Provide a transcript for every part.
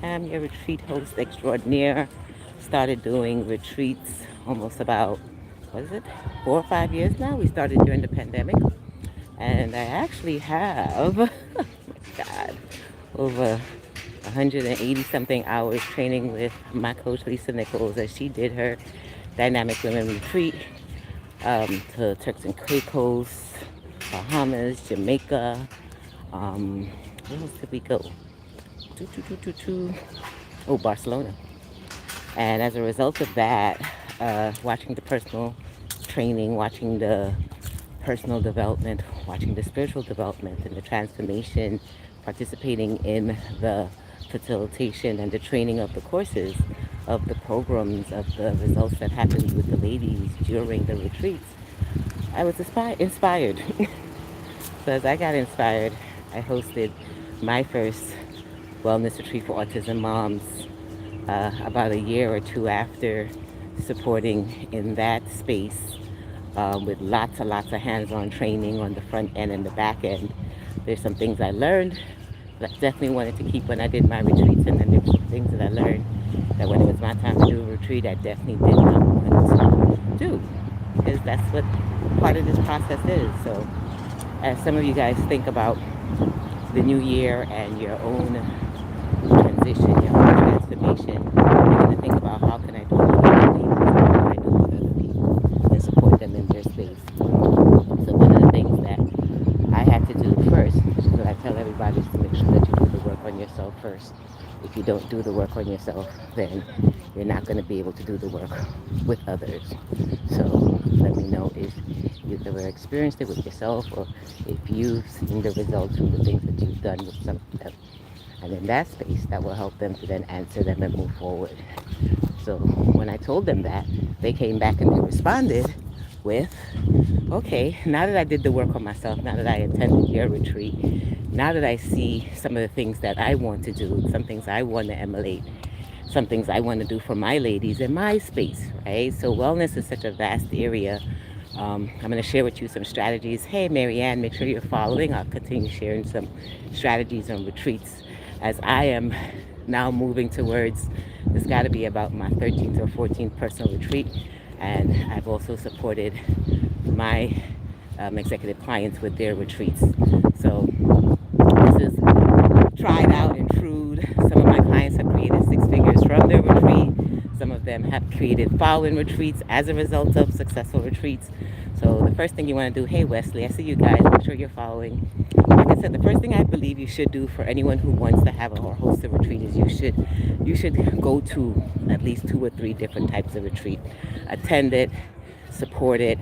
am your retreat host extraordinaire. Started doing retreats almost about, what is it, 4 or 5 years now. We started during the pandemic. And I actually have, oh my God, over 180 something hours training with my coach Lisa Nichols as she did her Dynamic Women Retreat to Turks and Caicos, Bahamas, Jamaica. Where else did we go? Oh, Barcelona. And as a result of that, watching the personal training, watching the personal development, watching the spiritual development and the transformation, participating in the facilitation and the training of the courses, of the programs, of the results that happened with the ladies during the retreats, I was inspired. So as I got inspired, I hosted my first wellness retreat for autism moms about a year or two after supporting in that space with lots of hands-on training on the front end and the back end. There's some things I learned that I definitely wanted to keep when I did my retreats, and then there's some things that I learned that when it was my time to do a retreat, I definitely did not want to do, because that's what part of this process is. So as some of you guys think about the new year and your own transition, your own transformation, you're going to think about how can I do it with other people, how can I do it with other people, and support them in their space. So one of the things that I had to do first, which is what I tell everybody, is to make sure that you do the work on yourself first. If you don't do the work on yourself, then you're not going to be able to do the work with others. So let me know if you've ever experienced it with yourself, or if you've seen the results from the things that you've done with some of them. And in that space, that will help them to then answer them and move forward. So when I told them that, they came back and they responded with, okay, now that I did the work on myself, now that I attended your retreat, now that I see some of the things that I want to do, some things I want to emulate, some things I want to do for my ladies in my space, right? So wellness is such a vast area. I'm going to share with you some strategies. Hey, Marianne, make sure you're following. I'll continue sharing some strategies on retreats as I am now moving towards, it's got to be about my 13th or 14th personal retreat. And I've also supported my executive clients with their retreats. So this is tried out and true. Some of my clients have created six figures from their retreat. Some of them have created following retreats as a result of successful retreats. So the first thing you want to do, hey Wesley, I see you guys, make sure you're following. Like I said, the first thing I believe you should do for anyone who wants to have or host a retreat is you should go to at least 2 or 3 different types of retreat. Attend it, support it,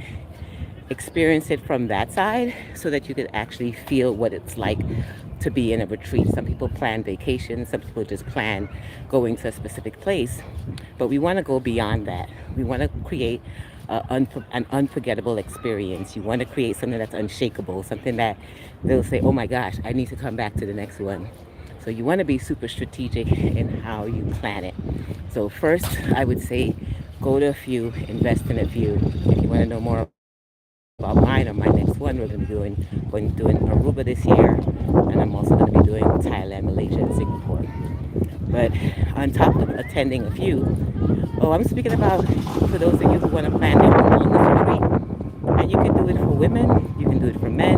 experience it from that side so that you could actually feel what it's like to be in a retreat. Some people plan vacations, some people just plan going to a specific place, but we want to go beyond that. We want to create an unforgettable experience. You want to create something that's unshakable, something that they'll say, oh my gosh, I need to come back to the next one. So you want to be super strategic in how you plan it. So first, I would say go to a few, invest in a few. If you want to know more about mine or my next one, we're going to be doing Aruba this year, and I'm also going to be doing Thailand, Malaysia, and Singapore. But on top of attending a few, oh, I'm speaking about for those of you who want to plan their own wellness retreat. And you can do it for women, you can do it for men,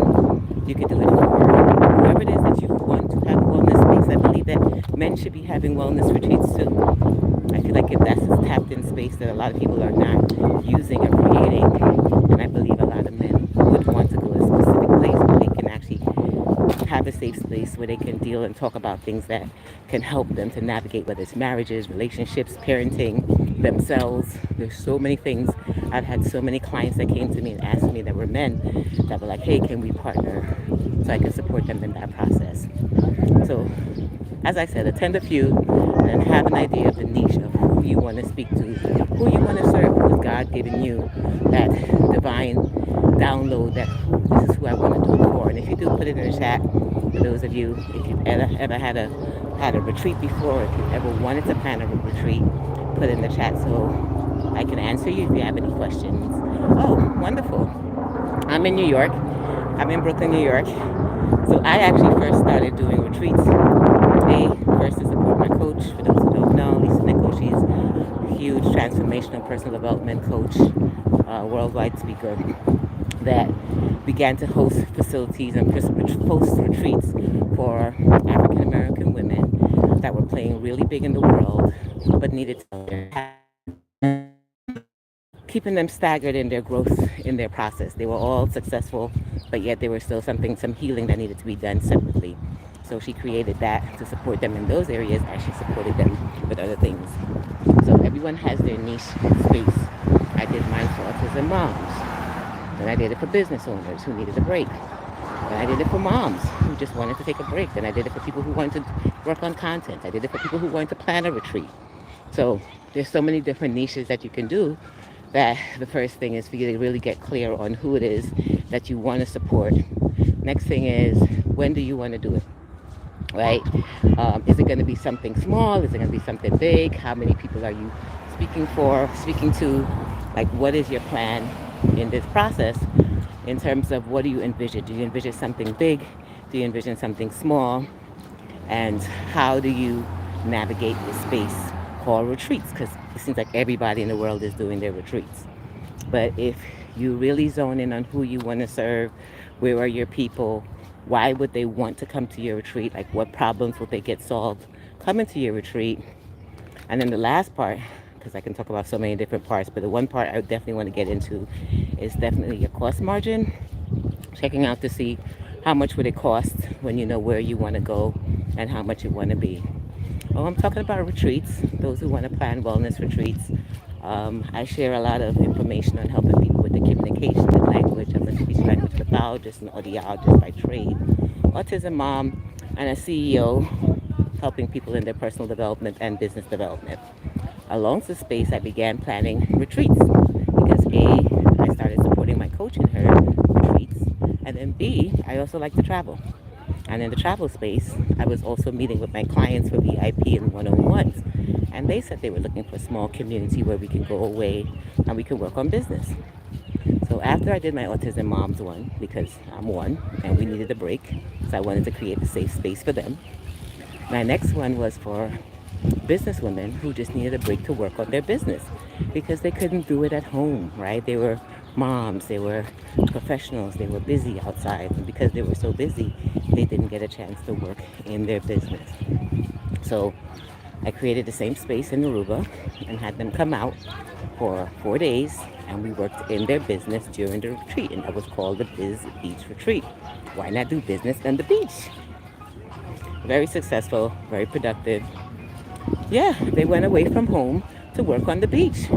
you can do it for whoever it is that you want to have a wellness space. I believe that men should be having wellness retreats too. I feel like if that's a tapped in space that a lot of people are not using or creating, and I believe a lot of men would want to go to a specific place where they can actually have a safe space where they can deal and talk about things that can help them to navigate, whether it's marriages, relationships, parenting, themselves. There's so many things. I've had so many clients that came to me and asked me that were men that were like, hey, can we partner so I can support them in that process? So as I said, attend a few and have an idea of the niche of who you want to speak to, who you want to serve, who is God giving you that divine download that this is who I want to do it for. And if you do, put it in the chat. For those of you, if you've ever had a retreat before, if you've ever wanted to plan a retreat, put it in the chat so I can answer you if you have any questions. Oh, wonderful. I'm in New York. I'm in Brooklyn, New York. So I actually first started doing retreats First to support my coach. For those who don't know, Lisa Nichols, she's a huge transformational personal development coach, worldwide speaker that began to host facilities and host retreats for African American women that were playing really big in the world but needed to keeping them staggered in their growth in their process. They were all successful, but yet there was still some healing that needed to be done separately. So she created that to support them in those areas as she supported them with other things. So everyone has their niche space. I did mine for autism moms. Then I did it for business owners who needed a break. Then I did it for moms who just wanted to take a break. Then I did it for people who wanted to work on content. I did it for people who wanted to plan a retreat. So there's so many different niches that you can do that the first thing is for you to really get clear on who it is that you want to support. Next thing is, when do you want to do it? Right? Is it going to be something small? Is it going to be something big? How many people are you speaking to? Like, what is your plan in this process in terms of what do you envision? Do you envision something big? Do you envision something small? And how do you navigate the space called retreats? Because it seems like everybody in the world is doing their retreats. But if you really zone in on who you want to serve, where are your people, why would they want to come to your retreat, like what problems will they get solved coming to your retreat. And then the last part, because I can talk about so many different parts, but the one part I definitely want to get into is definitely your cost margin. Checking out to see how much would it cost when you know where you want to go and how much you want to be. Oh, I'm talking about retreats, those who want to plan wellness retreats. I share a lot of information on helping people with the communication and language. I'm a speech language pathologist and audiologist by trade, autism mom, and a CEO helping people in their personal development and business development. Along the space, I began planning retreats because I started supporting my coach in her retreats, and then B, I also like to travel. And in the travel space, I was also meeting with my clients for VIP and one-on-ones. And they said they were looking for a small community where we can go away and we can work on business. So after I did my autism moms one, because I'm one and we needed a break, so I wanted to create a safe space for them. My next one was for business women who just needed a break to work on their business because they couldn't do it at home, right? They were moms, they were professionals, they were busy outside, and because they were so busy, they didn't get a chance to work in their business. So I created the same space in Aruba and had them come out for 4 days, and we worked in their business during the retreat, and that was called the Biz Beach Retreat. Why not do business on the beach? Very successful, very productive. Yeah, they went away from home to work on the beach.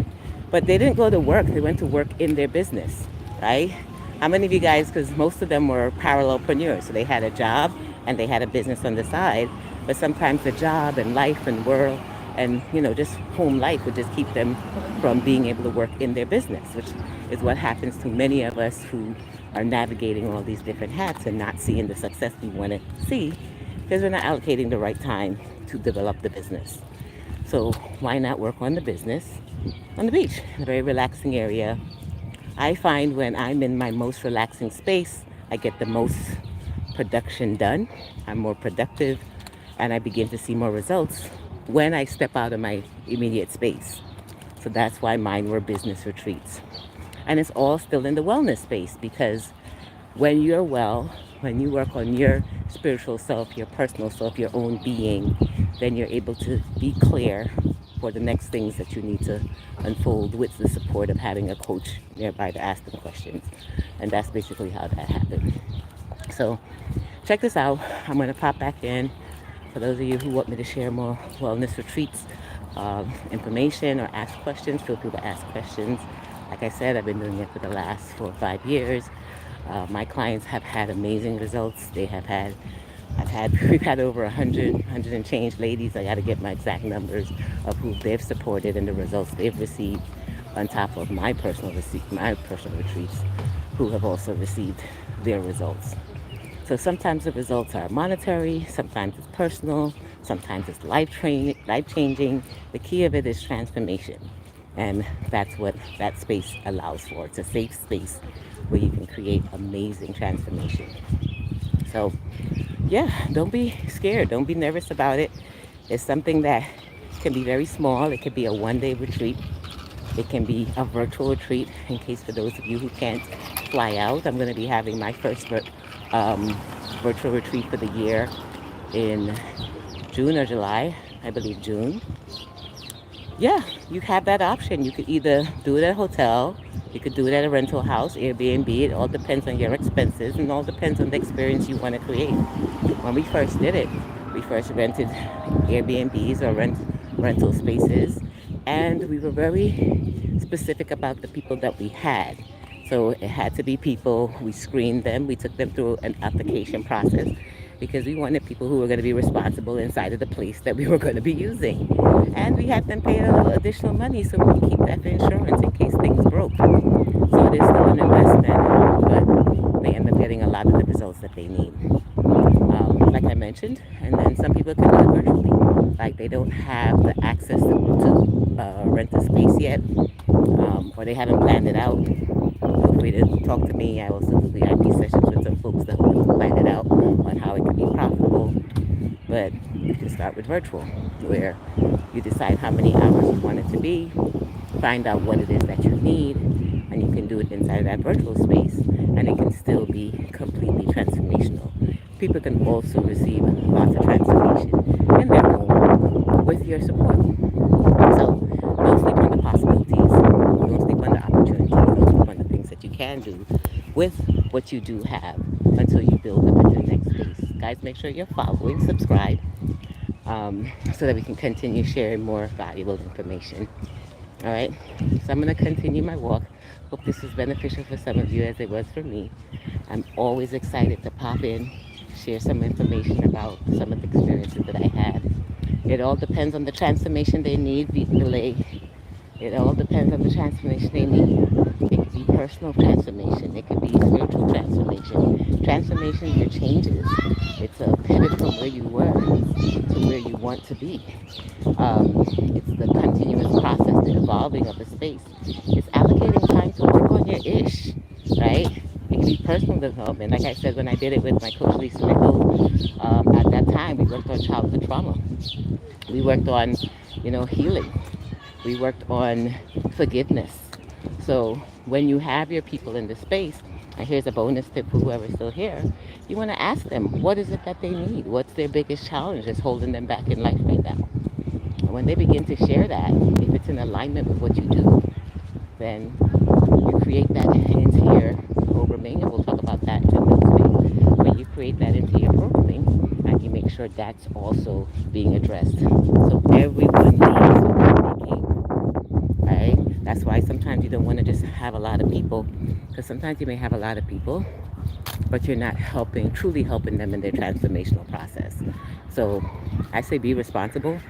But they didn't go to work, they went to work in their business, right? How many of you guys, because most of them were parallelpreneurs, so they had a job and they had a business on the side, but sometimes the job and life and world and, just home life would just keep them from being able to work in their business, which is what happens to many of us who are navigating all these different hats and not seeing the success we want to see because we're not allocating the right time to develop the business. So why not work on the business on the beach, a very relaxing area. I find when I'm in my most relaxing space, I get the most production done. I'm more productive and I begin to see more results when I step out of my immediate space. So that's why mine were business retreats. And it's all still in the wellness space because when you're well, when you work on your spiritual self, your personal self, your own being, then you're able to be clear for the next things that you need to unfold with the support of having a coach nearby to ask them questions. And that's basically how that happened. So check this out. I'm going to pop back in. For those of you who want me to share more wellness retreats information or ask questions, feel free to ask questions. Like I said, I've been doing it for the last 4 or 5 years. My clients have had amazing results. We've had over 100 and change ladies. I got to get my exact numbers of who they've supported and the results they've received on top of my personal retreats, who have also received their results. So sometimes the results are monetary, sometimes it's personal, sometimes it's life-changing. The key of it is transformation. And that's what that space allows for. It's a safe space where you can create amazing transformation. So yeah, don't be scared. Don't be nervous about it. It's something that can be very small. It could be a 1 day retreat. It can be a virtual retreat. In case for those of you who can't fly out, I'm going to be having my first um, virtual retreat for the year in June or July. I believe June. Yeah, you have that option. You could either do it at a hotel, you could do it at a rental house, Airbnb. It all depends on your expenses and all depends on the experience you want to create. When we first did it, we first rented Airbnbs or rental spaces, and we were very specific about the people that we had. So it had to be people, we screened them, we took them through an application process because we wanted people who were going to be responsible inside of the place that we were going to be using. And we had them pay a little additional money so we could keep that for insurance in case things broke. So it is still an investment, but they end up getting a lot of the results that they need. Like I mentioned, and then some people can do it virtually. Like they don't have the access to rent a space yet, or they haven't planned it out. Feel free to talk to me. I also do VIP sessions with some folks that help them plan it out on how it can be profitable. But you can start with virtual, where you decide how many hours you want it to be, find out what it is that you need, and you can do it inside of that virtual space, and it can still be completely transformational. People can also receive lots of transformation in their home with your support. So don't sleep on the possibilities, don't sleep on the opportunities, don't sleep on the things that you can do with what you do have until you build up into the next phase. Guys, make sure you're following, subscribe, so that we can continue sharing more valuable information. All right, so I'm going to continue my walk. Hope this was beneficial for some of you as it was for me. I'm always excited to pop in, share some information about some of the experiences that I had. It all depends on the transformation they need, delay. It all depends on the transformation they need. It could be personal transformation. It could be spiritual transformation. Transformation is your changes. It's a pivot from where you were to where you want to be. It's the continuous process, the evolving of the space. It's allocating time to work on your ish, right? It can be personal development. Like I said, when I did it with my coach Lisa Nichols, at that time we worked on childhood trauma. We worked on, healing. We worked on forgiveness. So when you have your people in the space, and here's a bonus tip for whoever's still here, you want to ask them, what is it that they need? What's their biggest challenge that's holding them back in life right now? And when they begin to share that, if it's in alignment with what you do, then you create that into your programming, and we'll talk about that in a minute. But you create that into your programming, and you make sure that's also being addressed. So everyone leaves with what they came. Right? That's why sometimes you don't want to just have a lot of people, because sometimes you may have a lot of people, but you're not truly helping them in their transformational process. So I say be responsible,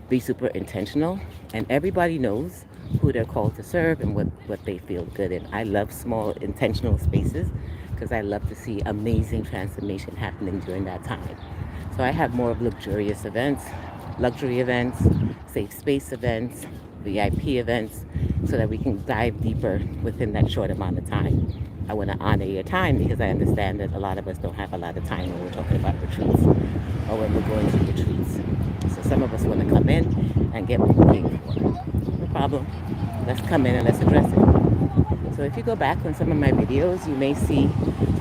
be super intentional, and everybody knows who they're called to serve and what they feel good in. I love small intentional spaces because I love to see amazing transformation happening during that time. So I have more of luxurious events, luxury events, safe space events, VIP events, so that we can dive deeper within that short amount of time. I want to honor your time because I understand that a lot of us don't have a lot of time when we're talking about retreats or when we're going to retreats. So some of us want to come in and get what we're paying for. No problem. Let's come in and let's address it. So if you go back on some of my videos, you may see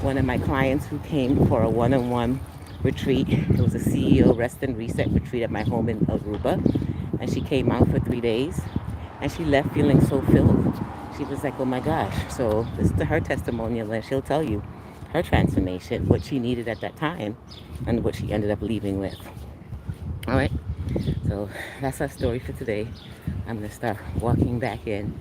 one of my clients who came for a one-on-one retreat. It was a CEO rest and reset retreat at my home in Aruba. And she came out for 3 days and she left feeling so filled. She was like, oh my gosh. So this is her testimonial, and she'll tell you her transformation, what she needed at that time, and what she ended up leaving with. All right. So that's our story for today. I'm going to start walking back in.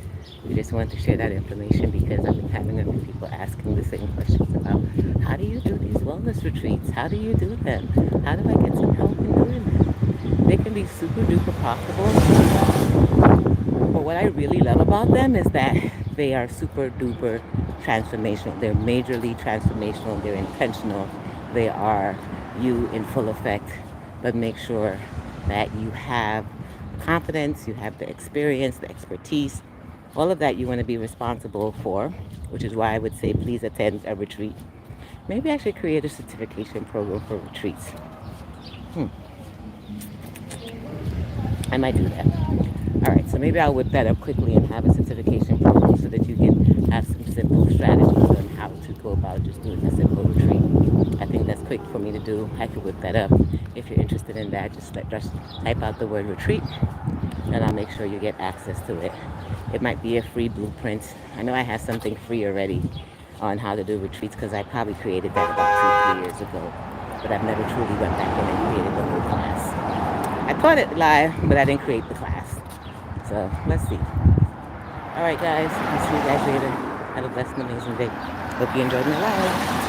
We just wanted to share that information because I've been having a few people asking the same questions about how do you do these wellness retreats? How do you do them? How do I get some help in doing them? They can be super duper profitable. But what I really love about them is that they are super duper transformational. They're majorly transformational. They're intentional. They are you in full effect. But make sure that you have confidence, you have the experience, the expertise, all of that you want to be responsible for, which is why I would say please attend a retreat. Maybe I should create a certification program for retreats. Hmm. I might do that. All right, so maybe I'll whip that up quickly and have a certification program so that you can have some simple strategies on how to go about just doing a simple retreat. I think that's quick for me to do. I could whip that up. If you're interested in that, just type out the word retreat, and I'll make sure you get access to it. It might be a free blueprint. I know I have something free already on how to do retreats because I probably created that about 2-3 years ago, but I've never truly went back in and created the whole class. I taught it live, but I didn't create the class. So let's see. All right, guys. I'll see you guys later. Have a blessed and amazing day. Hope you enjoyed my live.